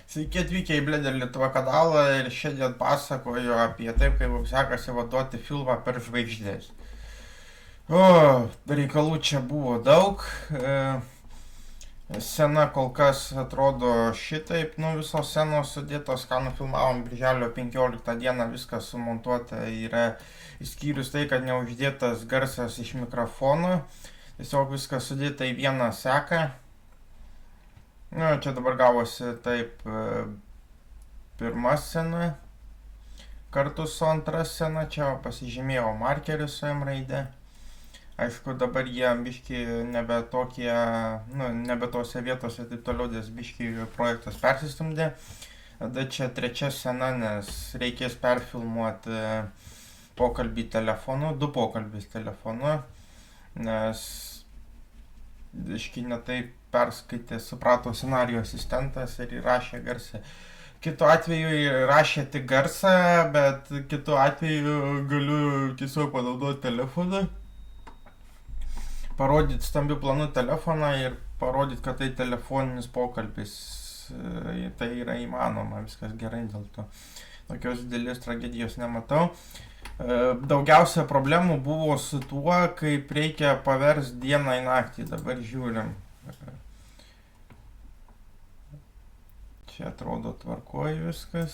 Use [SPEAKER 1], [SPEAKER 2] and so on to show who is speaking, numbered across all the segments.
[SPEAKER 1] Sveiki atvykę į Blender Lietuva kanalą ir šiandien pasakoju apie taip, kaip mums sekasi vaduoti filmą per žvaigždės. O, reikalų čia buvo daug. Scena kol kas atrodo šitaip, visos scenos sudėtos, ką nufilmavom birželio 15 dieną, viskas sumontuota yra, išskyrus tai, kad neuždėtas garsas iš mikrofono. Tiesiog viskas sudėta į vieną seką. Čia dabar gavosi taip, pirma scena kartu su antra scena, čia pasižymėjau markerį su M raide. Aišku, dabar jie biški nebe tokie, nebe tose vietose taip toliau, nes biški projektas persistumdė. Tada čia trečia scena, nes reikės perfilmuoti pokalbį telefonu, 2 pokalbis telefonu, nes biški netaip perskaitė, suprato scenarijų asistentas ir įrašė garsą. Kitu atveju įrašė tik garsą, bet kitu atveju galiu tiesiog panaudoti telefoną, parodyti stambių planų telefoną ir parodyti, kad tai telefoninis pokalbis. Tai yra įmanoma, viskas gerai dėl to. Tokios didelės tragedijos nematau. Daugiausia problemų buvo su tuo, kaip reikia paversti dieną į naktį. Dabar žiūrim. Čia atrodo tvarkoja viskas.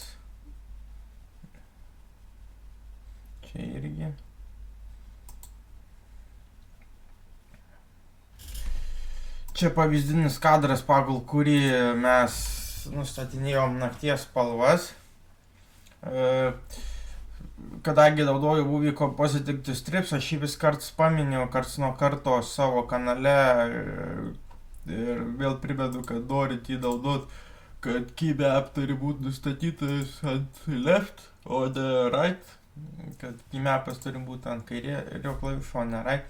[SPEAKER 1] Čia irgi. Čia pavyzdinis kadras, pagal kurį mes nustatinėjom nakties spalvas. Kadangi naudoju Movie Compositing to Strips, aš jį vis karts paminiu, karts nuo karto savo kanale ir vėl primedu, kad norit jį naudot, kad keymap turi būti nustatytas ant left, o ne right, kad keymapas turi būti ant kairio klavišo, o ne right.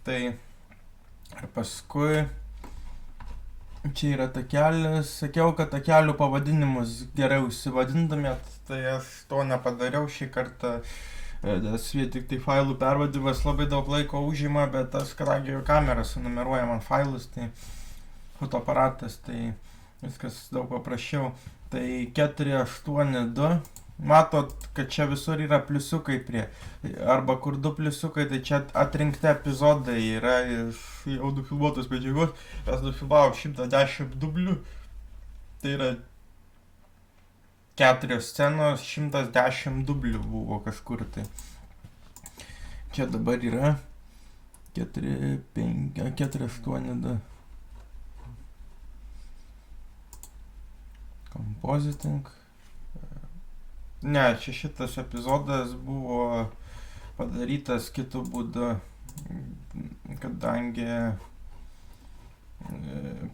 [SPEAKER 1] Tai ir paskui čia yra takelis. Sakiau, kad takelių pavadinimus geriau įsivadintumėt, tai aš to nepadariau šį kartą, nes vien tik tai failų pervadimas labai daug laiko užima, bet aš, kadangi kamera sunumeruoja man failus, tai fotoaparatas, tai viskas daug paprasčiau. Tai 482. Matot, kad čia visur yra pliusiukai prie, arba kur 2 pliusiukai, tai čia atrinkti epizodai yra iš jau nufilmuotos medžiagos. Mes nufilmavom 110 dublių, tai yra 4 scenos, 110 dublių buvo kažkur tai. Čia dabar yra 482. Compositing. Ne, čia šitas epizodas buvo padarytas kitu būdu, kadangi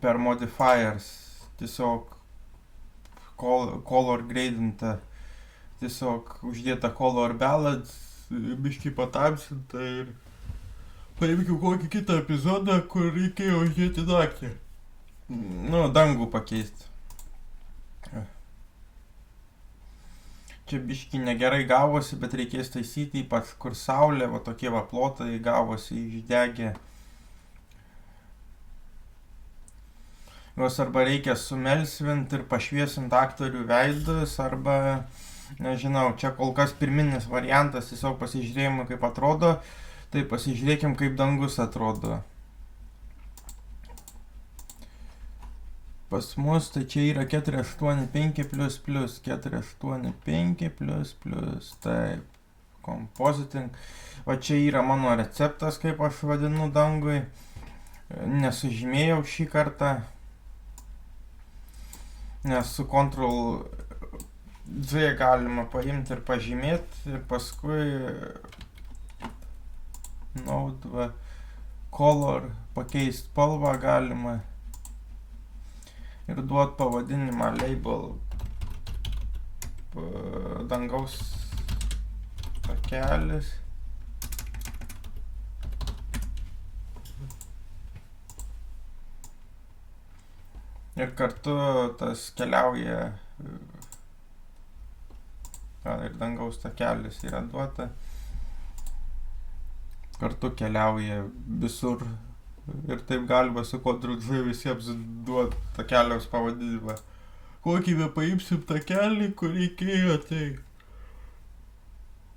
[SPEAKER 1] per modifiers tiesiog color gradinta, tiesiog uždėta color balance, biškį patamsinta ir paimkiau kokį kitą epizodą, kur reikėjo uždėti naktį. Dangų pakeisti. Čia biškį negerai gavosi, bet reikės taisyti, ypač kur saulė, va tokie va plotai gavosi išdegę. Juos arba reikia sumelsvinti ir pašviesinti aktorių veidus, arba, nežinau, čia kol kas pirminis variantas, tiesiog pasižiūrėjimui kaip atrodo, tai pasižiūrėkim kaip dangus atrodo. Pas mus tai čia yra 485 plus plus, 485 plus plus, taip, compositing. Va čia yra mano receptas, kaip aš vadinu dangui, nesužymėjau šį kartą, nes su Ctrl Z galima paimti ir pažymėti, ir paskui Node color pakeisti spalvą galima. Ir duot pavadinimą label dangaus takelis. Ir kartu tas keliauja, ir dangaus takelis yra duota. Kartu keliauja visur. Ir taip galima su Ctrl Z visiems duoti takeliams pavadinimą. kokį be paimsim takelį, kur reikėjo, tai...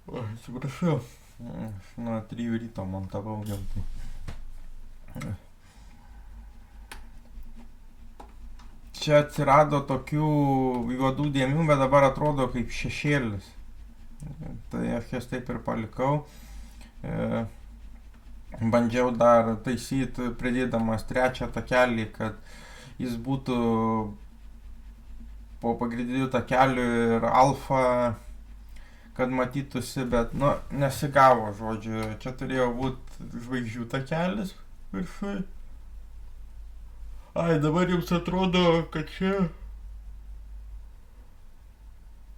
[SPEAKER 1] O, atsiprašau, aš nuo 3 ryto montavau jau, tai... Čia atsirado tokių juodų dėmių, bet dabar atrodo kaip šešėlis. Tai aš jas taip ir palikau. Bandžiau dar taisyti, pridėdamas 3 takelį, kad jis būtų po pagrindinių takelių ir alfa, kad matytųsi, bet, nu, nesigavo, žodžiu. Čia turėjo būti žvaigždžių takelis viršui. Ai, dabar jums atrodo, kad čia...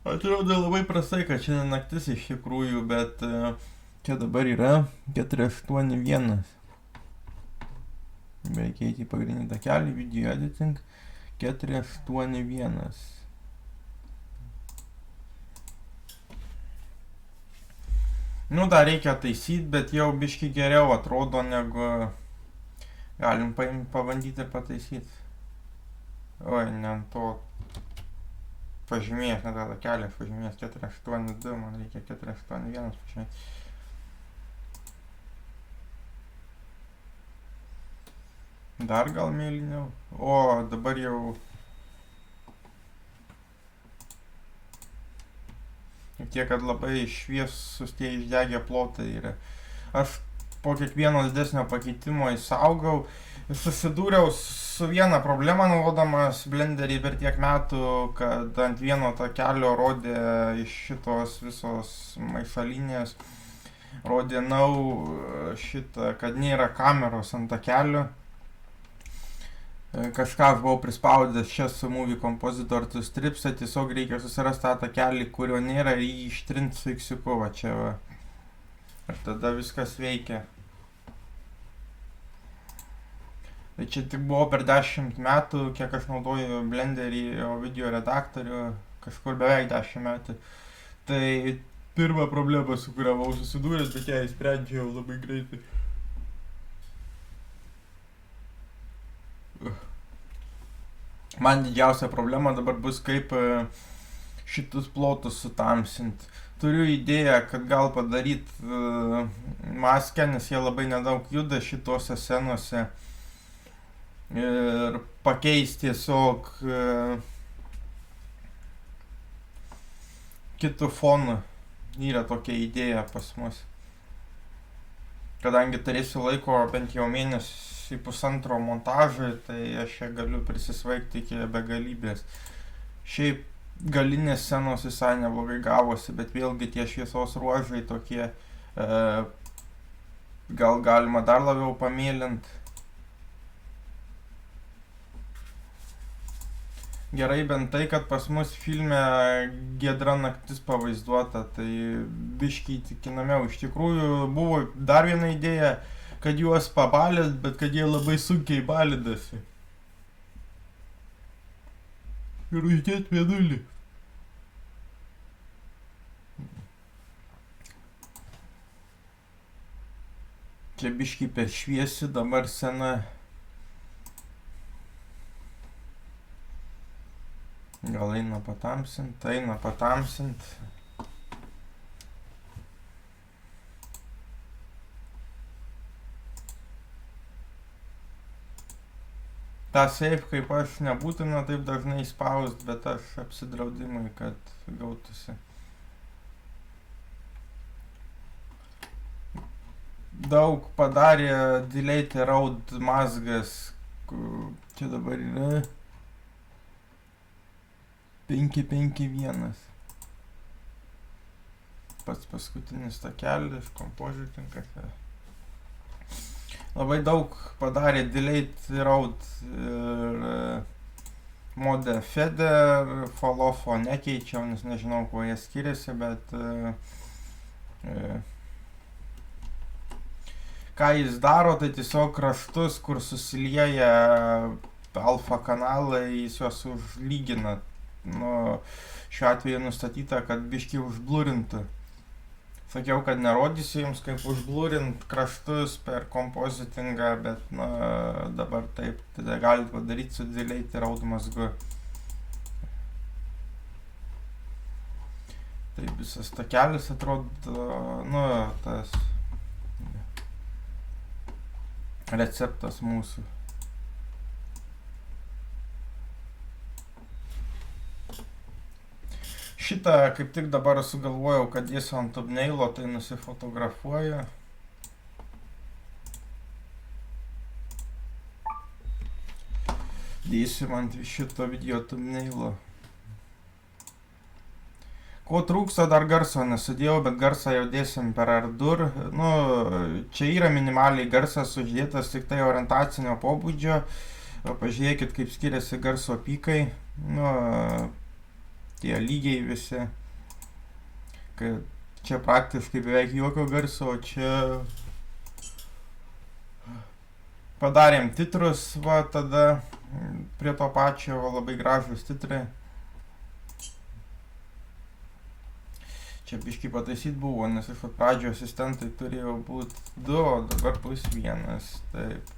[SPEAKER 1] Atrodo labai prastai, kad šiandien naktis iš tikrųjų, bet čia dabar yra 481. Reikia eiti į pagrindinį takelį, video editing, 481. Nu, dar reikia taisyti, bet jau biški geriau atrodo, negu galim pabandyti pataisyti. Oi, ne ant to pažymėjęs, ne tą takelį, aš pažymėjęs 482, man reikia 481 pažymėti. Dar gal mėlyniau. O, dabar jau... Tiek, kad labai šviesus tie išdegę plotai yra. Aš po kiekvieno didesnio pakeitimo įsaugau. Susidūriau su viena problema naudodamas blenderį per tiek metų, kad ant vieno takelio rodė iš šitos visos maišalinės, rodė šitą, kad nėra kameros ant takelio. Kažką aš buvau prispaudęs čia su Movie Compositor to Strips, tiesiog reikia susirasti tą takelį, kurio nėra, ir jį ištrinti su X-iuku, va čia va. Ir tada viskas veikia. Tai čia tik buvo per 10 metų, kiek aš naudoju blenderį, o video redaktorių, kažkur beveik 10 metų. Tai pirma problema, su kuria buvau susidūręs, bet ją įsprendžiau labai greitai. Man didžiausia problema dabar bus, kaip šitus plotus sutamsinti. Turiu idėją, kad gal padaryti maskę, nes jie labai nedaug juda šitose scenose. Ir pakeisti tiesiog kitų fonų. Yra tokia idėja pas mus. Kadangi turėsiu laiko bent jau mėnesį 1,5 montažui, tai aš čia galiu prisisvaigti iki begalybės. Šiaip galinės scenos visai neblogai gavosi, bet vėlgi tie šviesos ruožai tokie, gal galima dar labiau pamėlinti. Gerai bent tai, kad pas mus filme giedra naktis pavaizduota, tai biškiai įtikinamiau. Iš tikrųjų buvo dar viena idėja, kad juos pabalint, bet kad jie labai sunkiai balydasi. Ir uždėt mėnulį. Čia biškiai per šviesi dabar scena. Gal eina patamsint, eina patamsint. tą safe kaip aš nebūtina taip dažnai spaust, bet aš apsidraudimui, kad gautųsi. Daug padarė delete road mazgas, čia dabar yra 551. Pats paskutinis takelis, kompozitinkas. Labai daug padarė delete road ir mode feather, fall-offo nekeičiau, nes nežinau, kuo jie skiriasi, bet ką jis daro, tai tiesiog kraštus, kur susilieja alfa kanalai, jis juos užlygina. Nu, šiuo atveju nustatyta, kad biškį užblurintų. Sakiau, kad nerodysiu jums, kaip užblurint kraštus per kompozitingą, bet dabar taip, tada galite padaryti su delete road mazgu. visas takelis atrodo, nu, tas receptas mūsų. Šitą kaip tik dabar sugalvojau, kad dėsiu ant thumbnailo, tai nusifotografuoju. Dėsim ant šito video thumbnailo. Ko trūksta, dar garso nesudėjau, bet garsą jau dėsim per Ardour. Nu, čia yra minimaliai garsas uždėtas, tik tai orientacinio pobūdžio. Pažiūrėkit, kaip skiriasi garso pikai. Nu, tie lygiai visi. Kad čia praktiškai beveik jokio garso, o čia padarėm titrus, va, tada prie to pačio labai gražus titrai. Čia biškį pataisyt buvo, nes iš pradžio asistentai turėjo būti 2, o dabar +1. Taip.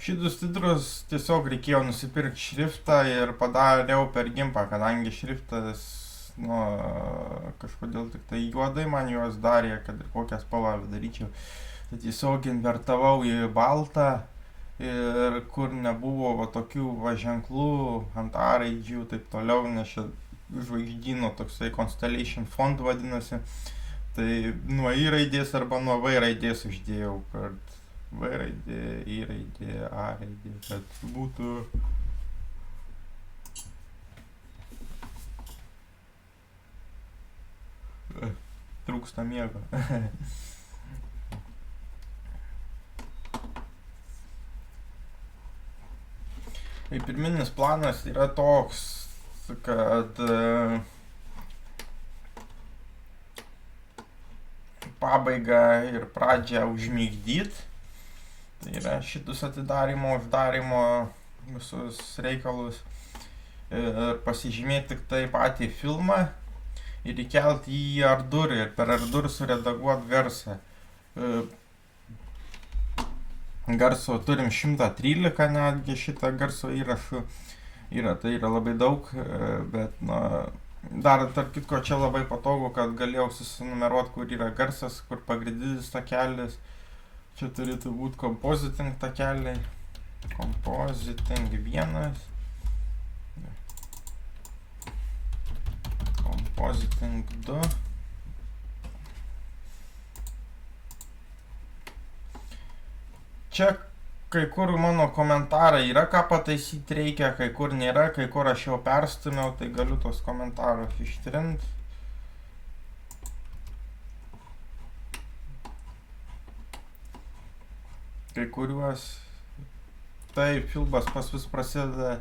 [SPEAKER 1] Šitus titrus tiesiog reikėjo nusipirkti šriftą ir padariau per gimpą, kadangi šriftas, nu, kažkodėl tik tai juodai man juos darė, kad ir kokią spalvą daryčiau. Tai tiesiog invertavau į baltą ir kur nebuvo va tokių va ženklų ant A raidžių taip toliau, nes čia žvaigždyno toksai Constellation Font vadinasi, tai nuo I raidės arba nuo V raidės uždėjau, kad V raidė, I raidė, A raidė, kad būtų trūksta miego. Tai pirminis planas yra toks, kad pabaigą ir pradžią užmigdyt. Tai yra šitus atidarimo, uždarimo visus reikalus. Ir pasižymėti tik tai patį filmą ir įkelti į Ardour ir per Ardour suredaguoti garsą. Garso turim 113 netgi šitą garso įrašų. Tai yra labai daug, bet na, dar tarp kitko čia labai patogu, kad galėjau susinumeruoti, kur yra garsas, kur pagrindinis takelis. Čia turėtų būti compositing takeliai. Compositing 1. Compositing 2. Čia kai kur mano komentarai yra, ką pataisyti reikia, kai kur nėra, kai kur aš jau perstumiau, tai galiu tos komentarus ištrinti. Kai kuriuos, tai filmas pas vis prasideda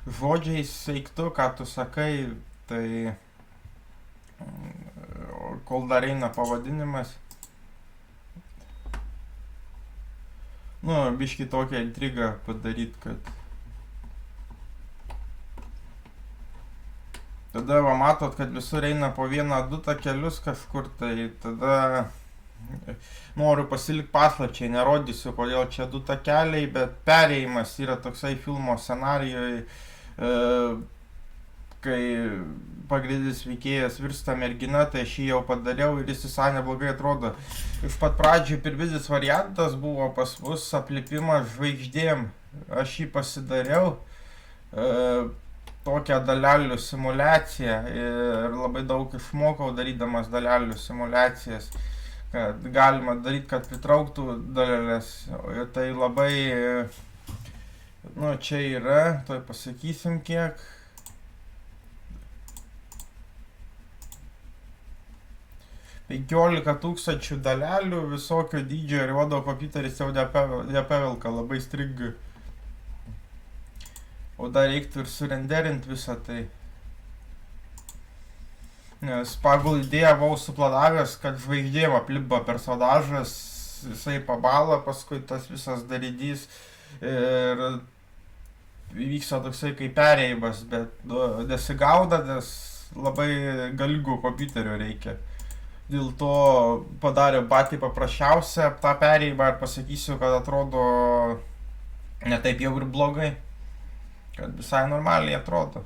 [SPEAKER 1] žodžiais seiktu, ką tu sakai, tai kol dar eina pavadinimas. Nu, biškį tokią intrigą padaryti, kad tada va matot, kad visur eina po 1-2 takelius kažkur, tai tada noriu pasilikti paslapčiai, nerodysiu, kodėl čia 2 takeliai, bet perėjimas yra toksai filmo scenarijoje, kai pagrindinis veikėjas virsta mergina, tai aš jį jau padariau ir jis visai neblogai atrodo. Iš pat pradžių pirminis variantas buvo pas mus aplipimas žvaigždėm. Aš jį pasidariau, tokią dalelių simulaciją ir labai daug išmokau darydamas dalelių simulacijas, kad galima daryti, kad pritrauktų dalelės. Ir tai labai, nu čia yra, tai pasakysim kiek. 15 000 dalelių visokio dydžio ir vado kompiuteris jau nepavelka, labai stringa. O dar reiktų ir surenderinti visą tai. Nes pagal idėją buvau suplanavęs, kad žvaigždėm aplipa personažas, jisai pabala, paskui tas visas darydys ir vyksta toksai kaip perėjimas, bet nesigauda, nes labai galingų kompiuterio reikia. Dėl to padarė patį paprasčiausią tą perėjimą ir pasakysiu, kad atrodo ne taip jau ir blogai, kad visai normaliai atrodo.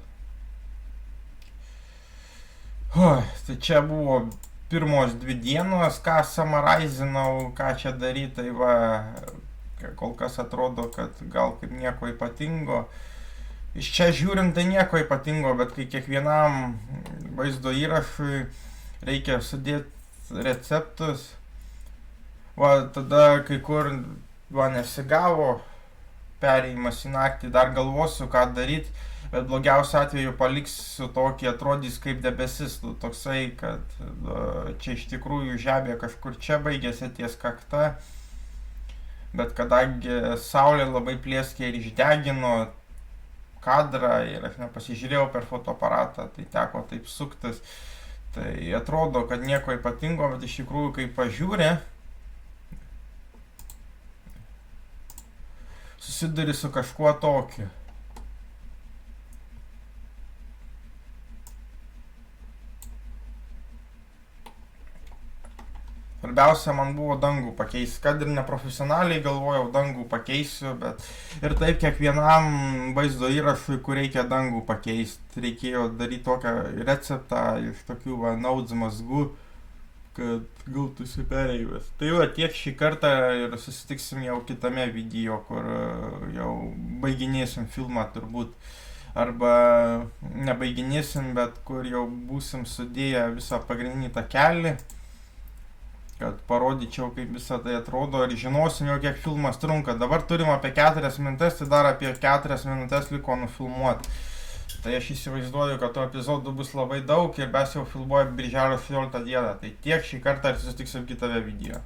[SPEAKER 1] Tai čia buvo pirmos 2 dienos, ką summarizinau, ką čia daryti, tai va, kol kas atrodo, kad gal kaip nieko ypatingo. Iš čia žiūrint, tai nieko ypatingo, bet kai kiekvienam vaizdo įrašui reikia sudėti receptus, va, tada kai kur va nesigavo perėjimas į naktį, dar galvosiu, ką daryti, bet blogiausiu atveju paliksiu tokį, atrodys kaip debesis, toksai, kad čia iš tikrųjų žemė kažkur čia baigėsi ties kakta, bet kadangi saulė labai plėskė ir išdegino kadrą ir aš nepasižiūrėjau per fotoaparatą, tai teko taip suktis. Tai atrodo, kad nieko ypatingo, bet iš tikrųjų, kai pažiūrė, susiduri su kažkuo tokiu. Svarbiausia man buvo dangų pakeisti, kad ir neprofesionaliai galvojau dangų pakeisiu, bet ir taip kiekvienam vaizdo įrašui, kur reikia dangų pakeisti, reikėjo daryti tokią receptą iš tokių va nauds mazgų, kad gautųsi perėjimas. Tai va tiek šį kartą ir susitiksim jau kitame video, kur jau baiginėsim filmą turbūt, arba nebaiginėsim, bet kur jau būsim sudėję visą pagrindinį takelį, kad parodyčiau, kaip visą tai atrodo ir žinosim jau, kiek filmas trunka. Dabar turim apie 4 minutės, tai dar apie 4 minutės liko nufilmuoti. Tai aš įsivaizduoju, kad tų epizodų bus labai daug ir mes jau filmuojam birželio 16 dieną. Tai tiek šį kartą ir susitiksim kitame video.